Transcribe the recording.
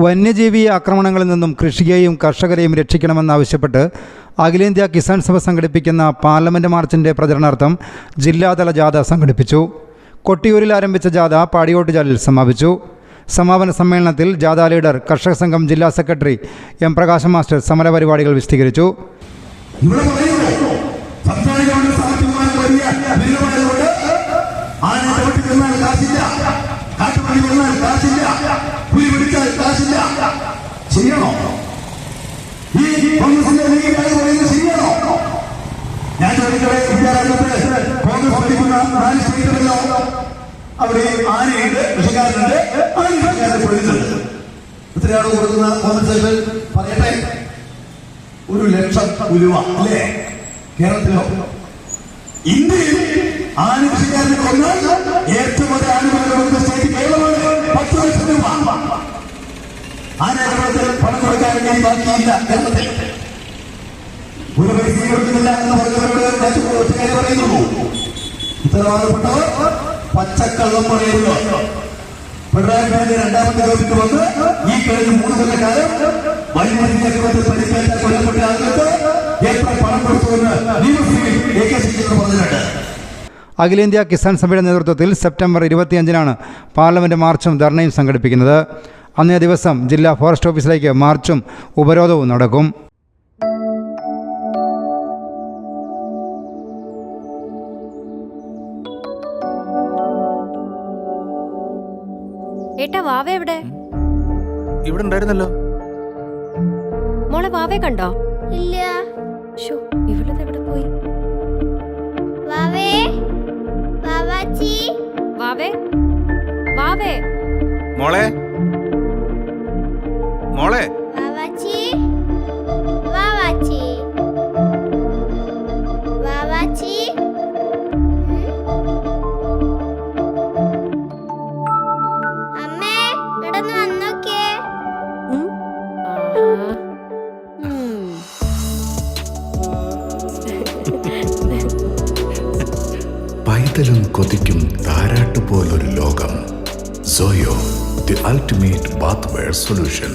വന്യജീവി ആക്രമണങ്ങളിൽ നിന്നും കൃഷിയെയും കർഷകരെയും രക്ഷിക്കണമെന്നാവശ്യപ്പെട്ട് അഖിലേന്ത്യാ കിസാൻ സഭ സംഘടിപ്പിക്കുന്ന പാർലമെൻറ്റ് മാർച്ചിൻ്റെ പ്രചരണാർത്ഥം ജില്ലാതല ജാഥ സംഘടിപ്പിച്ചു. കൊട്ടിയൂരിൽ ആരംഭിച്ച ജാഥ പാടിയോട്ടുചാലിൽ സമാപിച്ചു. സമാപന സമ്മേളനത്തിൽ ജാഥ ലീഡർ കർഷക സംഘം ജില്ലാ സെക്രട്ടറി എം പ്രകാശം മാസ്റ്റർ സമരപരിപാടികൾ വിശദീകരിച്ചു. അവിടെ ആനയുണ്ട്, കൃഷിക്കാരനുണ്ട്, കൊടുക്കുന്നുണ്ട്. എത്രയാണ് കൊടുക്കുന്ന കോമ്പൻസേഷൻ പറയട്ടെ? 1,00,000 ഉലുവ അല്ലേ? കേരളത്തിലോ ഇന്ത്യയിൽ ആന കൃഷിക്കാരനെ കൊന്നാൽ ഏറ്റവും വലിയ ആനുകൂല്യം സ്റ്റേറ്റ് കേരളമാണ്. 10 ലക്ഷം രൂപ ആനകൾ പണം കൊടുക്കാൻ വേണ്ടി ബാക്കിയില്ല കേരളത്തിൽ. ഒരു പൈസ കൊടുക്കുന്നില്ല എന്ന് പറഞ്ഞവരോട് പറയുന്നു. ഉത്തരവാദപ്പെട്ടവർ പച്ചക്കള്ളം പറയുന്നു. പിണറായി വിജയൻ രണ്ടാമത്തെ ഗവൺമെന്റ് വന്ന് ഈ കഴിഞ്ഞ 3 കൊല്ലക്കാലം വൈദ്യുതി ചക്രവർത്തി പരിക്കേറ്റ കൊല്ലപ്പെട്ട ആളുകൾക്ക് എത്ര പണം കൊടുത്തുവെന്ന് നിയമസഭയിൽ പറഞ്ഞിട്ടുണ്ട്. അഖിലേന്ത്യാ കിസാൻ സഭയുടെ നേതൃത്വത്തിൽ സെപ്റ്റംബർ 25-നാണ് പാർലമെൻറ്റ് മാർച്ചും ധർണയും സംഘടിപ്പിക്കുന്നത്. അന്നേ ദിവസം ജില്ലാ ഫോറസ്റ്റ് ഓഫീസിലേക്ക് മാർച്ചും ഉപരോധവും നടക്കും. ഏട്ടാ വാവ എവിടെ? ഇവിടെ ഉണ്ടായിരുന്നല്ലോ. മോളെ വാവേ കണ്ടോ? ഇല്ല. ഇവിടെ എവിടെ പോയി? വാവേ, വാവാച്ചി, വാവേ, വാവേ, മോളെ, മോളെ, വാവാച്ചി, വാവാച്ചി, വാവാച്ചി. അമ്മേ, ഇടന്ന് വന്നോക്കേ. പൈതലും കൊതിക്കും താരാട്ടുപോലൊരു ലോകം. Soyo, the ultimate bathware solution.